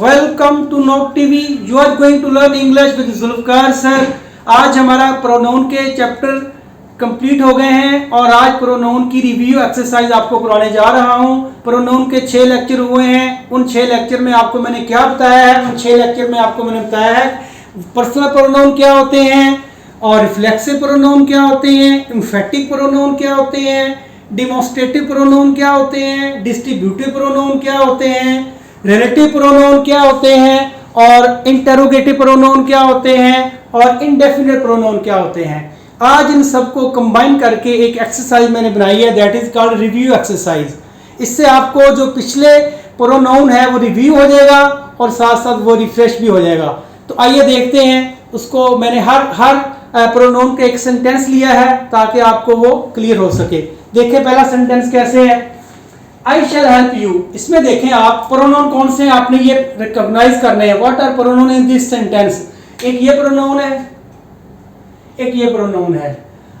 Welcome to Nok TV. You are going to learn English with Zulfikar sir. आज हमारा pronoun के chapter complete हो गए हैं और आज प्रोनाउन की रिव्यू एक्सरसाइज आपको कराने जा रहा हूं। प्रोनाउन के 6 लेक्चर हुए हैं। उन 6 लेक्चर में आपको मैंने क्या बताया है? उन 6 लेक्चर में आपको मैंने बताया है पर्सनल प्रोनाउन क्या होते हैं और रिफ्लेक्सिव प्रोनाउन क्या होते हैं, एम्फेटिक प्रोनाउन क्या होते हैं, डिमॉन्स्ट्रेटिव प्रोनाउन क्या होते हैं, डिस्ट्रीब्यूटिव प्रोनाउन क्या होते हैं, रिलेटिव प्रोनाउन क्या होते हैं और इंटरोगेटिव प्रोनाउन क्या होते हैं और इंडेफिनिट प्रोनाउन क्या होते हैं। आज इन सबको कंबाइन करके एक एक्सरसाइज मैंने बनाई है, that is called review exercise. इससे आपको जो पिछले प्रोनाउन है वो रिव्यू हो जाएगा और साथ साथ वो रिफ्रेश भी हो जाएगा। तो आइए देखते हैं उसको। मैंने हर प्रोनाउन का एक सेंटेंस लिया है ताकि आपको वो क्लियर हो सके। देखिए पहला सेंटेंस कैसे है, आई शैल हेल्प यू। इसमें देखें आप प्रोनाउन कौन से हैं आपने ये रिकॉग्नाइज करने हैं। What are pronoun in this sentence. एक ये प्रोनाउन है, एक ये प्रोनाउन है।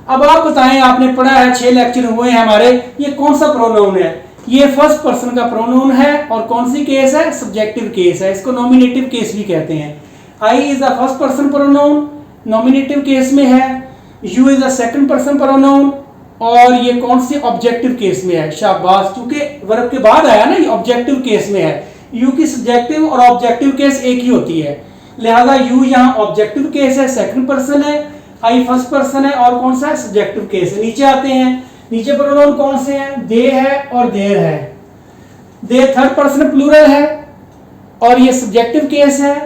अब आप बताएं, आपने पढ़ा है 6 लेक्चर हुए हैं हमारे, ये कौन सा प्रोनाउन है? ये फर्स्ट पर्सन का प्रोनाउन है और कौन सी केस है? सब्जेक्टिव केस है। इसको नॉमिनेटिव केस भी कहते हैं। I is a first person pronoun, nominative case में है। You is a second person pronoun और ये कौन सी ऑब्जेक्टिव केस में है। शाबाश, क्योंकि वर्ब के बाद आया ना, ये ऑब्जेक्टिव केस में है। यू की सब्जेक्टिव और ऑब्जेक्टिव केस एक ही होती है, लिहाजा यू यहाँ ऑब्जेक्टिव केस है, सेकंड पर्सन है, आई फर्स्ट पर्सन है और कौन सा है? सब्जेक्टिव केस है। नीचे आते हैं, नीचे प्रोनाउन कौन से हैं? दे है और देयर है। दे थर्ड पर्सन प्लूरल है और ये सब्जेक्टिव केस है।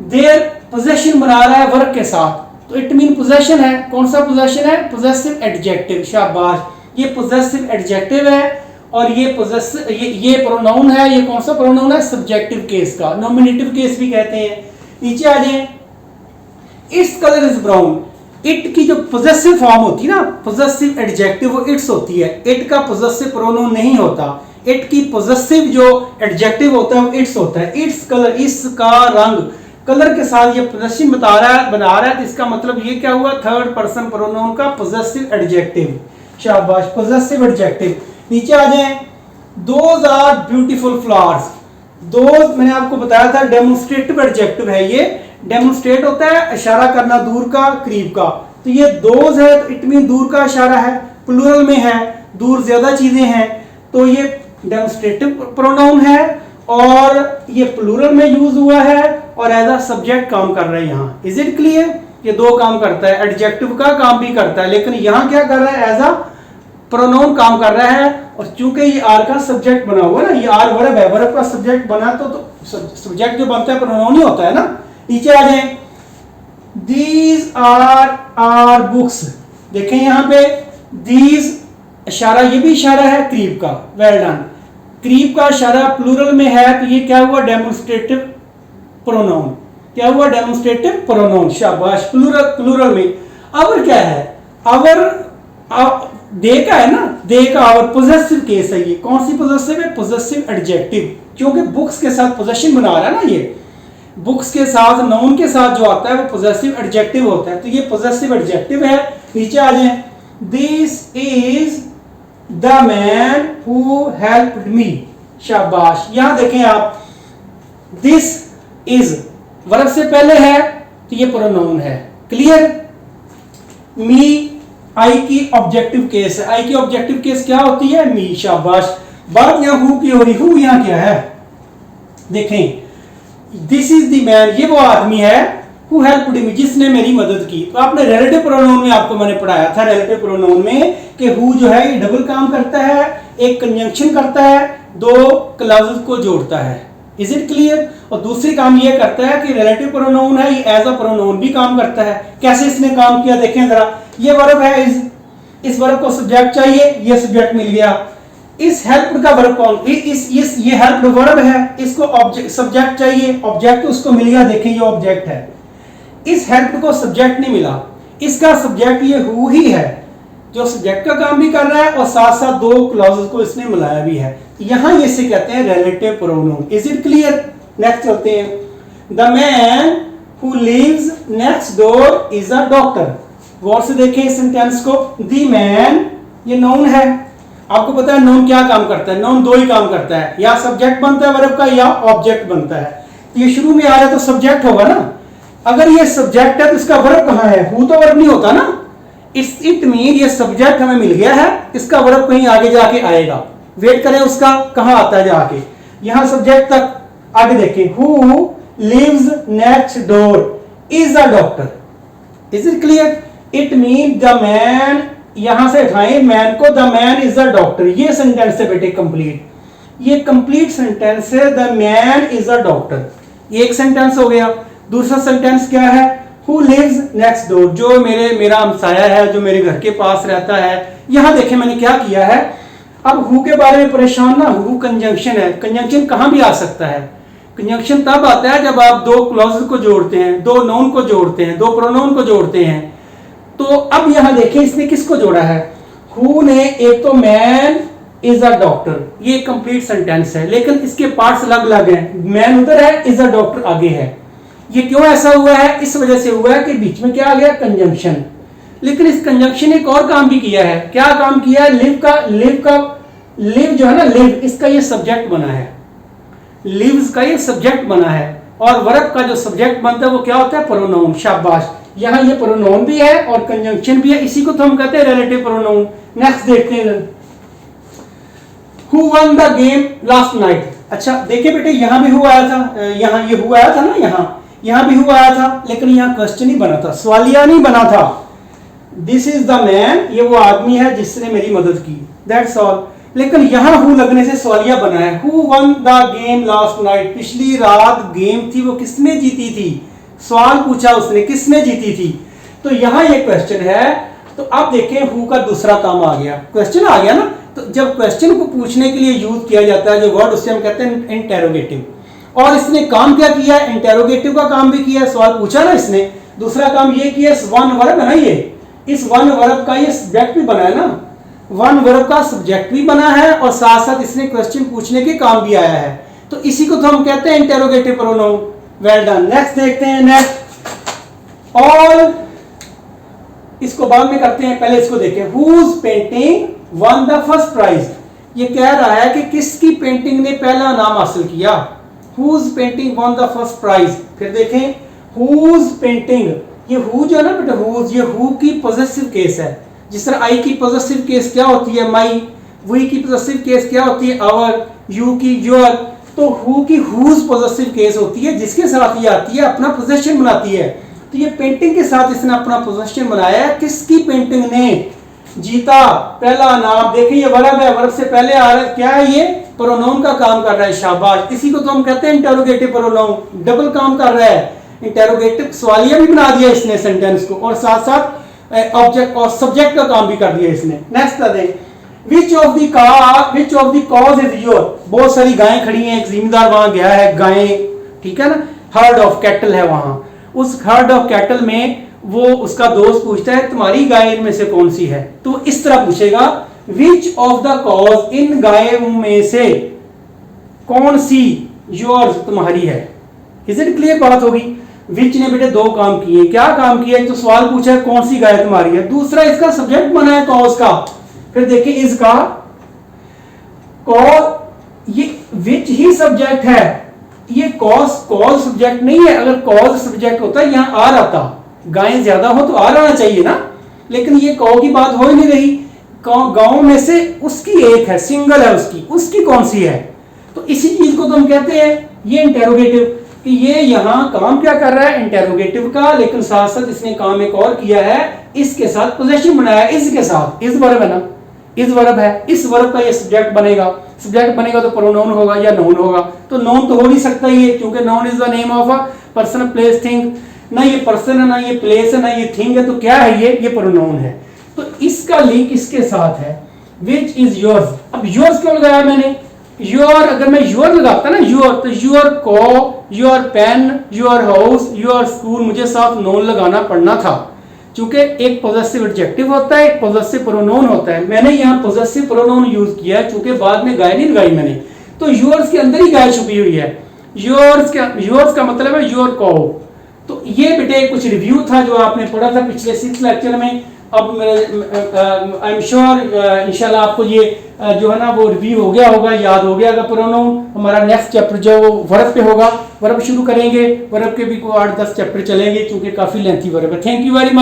देयर पोजेशन बना रहा है वर्ब के साथ, तो इट मीन पोजेशन है। कौन सा पोजेशन है? Possessive adjective. शाबाश, ये पोजेसिव एडजेक्टिव है और ये पोजेसिव ये प्रोनाउन है। ये कौन सा प्रोनाउन है? सब्जेक्टिव केस का, नॉमिनेटिव केस भी कहते हैं। नीचे आ जाएं, its colour is brown. It की जो पोजेसिव फॉर्म होती है ना, पोजेसिव एडजेक्टिव, वो इट्स होती है। इट का पोजेसिव प्रोनाउन नहीं होता। इट की पोजेसिव जो एडजेक्टिव होता है वो इट्स होता है। इट्स कलर, इसका रंग, कलर के साथ ये पोजेसिव बना रहा है, तो इसका मतलब ये क्या हुआ? थर्ड पर्सन प्रोनाउन का पोजेसिव एडजेक्टिव। शाबाश, पोजेसिव एडजेक्टिव। नीचे आ जाएं, those are beautiful flowers. Those मैंने आपको बताया था डेमोन्स्ट्रेटिव एडजेक्टिव है। ये डेमोन्स्ट्रेट होता है इशारा करना, दूर का करीब का। तो ये दोज है तो इट मीन दूर का इशारा है, प्लूरल में है, दूर ज्यादा चीजें हैं, तो ये डेमोन्स्ट्रेटिव प्रोनाउन है और ये प्लूरल में यूज हुआ है और एज अ सब्जेक्ट काम कर रहा है यहाँ। Is it clear? ये दो काम करता है, एडजेक्टिव का काम भी करता है, लेकिन यहाँ क्या कर रहा है? एज अ प्रोनाउन काम कर रहा है। और चूंकि ये आर का सब्जेक्ट बना हुआ है ना, ये आर वर्ब है, वर्ब का सब्जेक्ट बना तो सब्जेक्ट जो बनता है प्रोनाउन ही होता है ना। नीचे आ जाए, दीज आर आर बुक्स। देखें यहाँ पे दीज इशारा, ये भी इशारा है करीब का, वेल डन। करीब का इशारा प्लूरल में है तो ये क्या हुआ? Demonstrative pronoun. क्या हुआ? Demonstrative pronoun. शाबाश, प्लूरल में। अवर क्या है? अवर दे का है ना, दे का अवर पोजेसिव केस है। ये कौन सी पोजेसिव है? Possessive adjective. क्योंकि बुक्स के साथ पोजेशन बना रहा है ना, ये बुक्स के साथ नाउन के साथ जो आता है वो पोजेसिव एडजेक्टिव होता है, तो ये पोजेसिव एडजेक्टिव है। नीचे आ जाए, this is the man who helped me. शाबाश, यहां देखें आप, दिस इज वर्ब से पहले है तो ये प्रोनाउन है। क्लियर? मी आई की ऑब्जेक्टिव केस है। आई की ऑब्जेक्टिव केस क्या होती है? मी। शाबाश, बात यहां हु की हो रही। हु यहां क्या है? देखें, दिस इज द मैन, ये वो आदमी है, हु हेल्प्ड मी, जिसने मेरी मदद की। तो आपने रिलेटिव प्रोनाउन में आपको मैंने पढ़ाया था, रिलेटिव प्रोनाउन में कि हु जो है ये डबल काम करता है, एक कंजंक्शन करता है, दो क्लॉजेस को जोड़ता है। Is it clear? और दूसरी काम ये करता है कि रिलेटिव प्रोनाउन है, ये एज अ प्रोनाउन भी काम करता है। कैसे इसने काम किया देखें जरा। ये वर्ब है, इस वर्ब को सब्जेक्ट चाहिए, ये सब्जेक्ट मिल गया। इस हेल्प का वर्ब कौन? ये हेल्प वर्ब है, इसको ऑब्जेक्ट सब्जेक्ट चाहिए, ऑब्जेक्ट उसको मिल गया। देखें ये ऑब्जेक्ट है, इस हेल्प को सब्जेक्ट नहीं मिला, इसका सब्जेक्ट ये हु ही है जो सब्जेक्ट का काम भी कर रहा है और साथ साथ दो क्लॉजेस को इसने मिलाया भी है। यहां ये इसे कहते हैं relative pronoun. Is it clear? Next चलते हैं, the man who lives next door is a doctor. गौर से देखें इस सेंटेंस को। द मैन, ये नाउन है, आपको पता है नाउन क्या काम करता है? नाउन दो ही काम करता है, या सब्जेक्ट बनता है वर्ब का या ऑब्जेक्ट बनता है। ये शुरू में आ रहा है तो सब्जेक्ट होगा ना। अगर ये सब्जेक्ट है तो इसका वर्ब कहाँ है? हु तो वर्ब नहीं होता ना। इट मीन ये सब्जेक्ट हमें मिल गया है, इसका वर्ब कहीं आगे जाके आएगा। वेट करें उसका, कहां आता है जाके, यहां सब्जेक्ट तक। आगे देखें, who lives next door is a doctor. Is it clear? It mean the man, यहां से उठाएं मैन को, the man is a doctor. ये सेंटेंस है बेटे कंप्लीट, ये कंप्लीट सेंटेंस है, the man is a doctor. ये एक सेंटेंस हो गया। दूसरा सेंटेंस क्या है? हु लिव्स नेक्स्ट डोर, जो मेरा हमसाया है, जो मेरे घर के पास रहता है। यहां देखें मैंने क्या किया है। अब हु के बारे में परेशान ना, हु कंजंक्शन है। कंजंक्शन कहां भी आ सकता है। कंजंक्शन तब आता है जब आप दो क्लॉज को जोड़ते हैं, दो नाउन को जोड़ते हैं, दो प्रोनाउन को जोड़ते हैं। तो अब यहां देखिए इसने किसको जोड़ा है? हु ने एक तो मैन इज अ डॉक्टर, ये कंप्लीट सेंटेंस है, लेकिन इसके पार्ट्स अलग अलग हैं। मैन उधर है, इज अ डॉक्टर आगे है। ये क्यों ऐसा हुआ है? इस वजह से हुआ है कि बीच में क्या आ गया? कंजंक्शन। लेकिन इस कंजंक्शन एक और काम भी किया है। क्या काम किया है? लिव जो है ना, लिव, इसका ये सब्जेक्ट बना है। लिव्स का ये सब्जेक्ट बना है, और वर्ब का जो सब्जेक्ट बनता है वो क्या होता है? प्रोनाउन। शाबाश, यहां ये प्रोनाउन भी है और कंजंक्शन भी है, इसी को तो हम कहते हैं रिलेटिव प्रोनाउन। नेक्स्ट देखते हैं, who one the game last night. अच्छा देखिए बेटे, यहां भी हु आया था, यहां ये हु आया था ना, यहां भी हु आया था, लेकिन यहां क्वेश्चन ही बना था, सवालिया नहीं बना था। दिस इज द मैन, ये वो आदमी है जिसने मेरी मदद की, दैट्स ऑल। लेकिन यहां हु लगने से सवालिया बना है। Who one the game last night, पिछली रात गेम थी, वो किसने जीती थी? सवाल पूछा उसने, किसने जीती थी? तो यहां ये क्वेश्चन है। तो अब देखें हु का दूसरा काम आ गया, क्वेश्चन आ गया ना। तो जब क्वेश्चन को पूछने के लिए यूज किया जाता है जो वर्ड, उससे हम कहते हैं इंटेरोगेटिव। और इसने काम क्या किया? इंटेरोगेटिव का काम भी किया, सवाल पूछा ना इसने। दूसरा काम ये किया, वन वर्ब है ना, ये इस वन वर्ब का ये सब्जेक्ट भी बना है ना, वन वर्ब का सब्जेक्ट भी बना है, और साथ साथ इसने क्वेश्चन पूछने के काम भी आया है। तो इसी को तो हम कहते हैं interrogative pronoun. Well done. Next देखते हैं, नेक्स्ट। ऑल, इसको बाद में करते हैं, पहले इसको देखें। Whose painting won the first prize. ये कह रहा है कि किसकी पेंटिंग ने पहला नाम हासिल किया। Whose painting won the first prize. फिर देखें, हुज पेंटिंग, ये हु जो है ना बेटा, हुज, ये हु की पॉजेसिव केस है। जिस तरह आई की पॉजेसिव केस क्या होती है? माई। वी की पॉजेसिव केस क्या होती है? आवर। यू की योर। तो हु की हुज पॉजेसिव केस होती है, जिसके साथ ये आती है अपना पोजेशन बनाती है। तो ये पेंटिंग के साथ इसने अपना पोजेशन बनाया है। किसकी पेंटिंग ने जीता पहला नाम? देखिए ये वर्ब है, वर्ब से पहले आ रहा है क्या है? ये प्रोनाउन का काम कर रहा है। शाबाश, इसी को तो हम कहते हैं इंटेरोगेटिव प्रोनाउन। डबल काम कर रहा है, इंटेरोगेटिव सवालिया भी बना दिया इसने सेंटेंस को, और साथ साथ ऑब्जेक्ट और सब्जेक्ट का काम भी कर दिया इसने। नेक्स्ट दें, which of the cause is your. बहुत सारी गायें खड़ी हैं, एक जिम्मेदार वहां गया है, गायें, ठीक है ना, हर्ड ऑफ कैटल है वहां। उस हर्ड ऑफ कैटल में वो उसका दोस्त पूछता है तुम्हारी गाय इनमें से कौन सी है? तो इस तरह पूछेगा, विच ऑफ द कॉज, इन गायों में से कौन सी योर्स तुम्हारी है। Is it clear? बात होगी। विच ने बेटे दो काम किए। क्या काम किया? तो सवाल पूछा है कौन सी गाय तुम्हारी है, दूसरा इसका सब्जेक्ट बना है कॉज का। फिर देखिए इसका कॉज, ये विच ही सब्जेक्ट है, ये कॉज सब्जेक्ट नहीं है। अगर कॉज सब्जेक्ट होता है यहां आर आता, गायें ज्यादा हो तो आर आना चाहिए ना, लेकिन ये कौ की बात हो ही नहीं रही। गांव में से उसकी एक है, सिंगल है उसकी कौन सी है? तो इसी चीज को तो हम कहते हैं ये इंटेरोगेटिव, कि ये यहां काम क्या कर रहा है? इंटेरोगेटिव का, लेकिन साथ साथ इसने काम एक और किया है, इसके साथ पोजेशन बनाया। इसके साथ इस वर्ब है ना, इस वर्ब है, इस वर्ब का ये सब्जेक्ट बनेगा। सब्जेक्ट बनेगा तो प्रोनाउन होगा या नाउन होगा। तो नाउन तो हो नहीं सकता ये, क्योंकि noun is the name of a person, place, thing. ना ये पर्सन है, ना ये प्लेस है, ना ये थिंग है, तो क्या है ये प्रोनाउन है। तो इसका लिंक इसके साथ है, विच इज योर्स। अब योर्स क्यों लगाया मैंने? योर, अगर मैं योर लगाता ना योर, तो योर को, your pen, your house, your school, मुझे साथ नाउन लगाना पड़ना था, क्योंकि एक पॉजेसिव एडजेक्टिव होता है, एक पॉजेसिव प्रोनाउन होता है। मैंने यहाँ पॉजेसिव प्रोनाउन यूज किया है, क्योंकि बाद में गाय नहीं लगाई मैंने। तो योर्स के अंदर ही गाय छुपी हुई है। योर्स का मतलब है योर को। तो ये बेटे कुछ रिव्यू था जो आपने पढ़ा था पिछले 6 लेक्चर में। अब आई एम श्योर इंशाल्लाह आपको ये जो है ना वो रिव्यू हो गया होगा, याद हो गया होगा प्रोनाउन। हमारा नेक्स्ट चैप्टर जो वो वर्ब पे होगा, वर्ब शुरू करेंगे, वर्ब के भी 8-10 चैप्टर चलेंगे क्योंकि काफ़ी लेंथी वर्ब है। Thank you very much.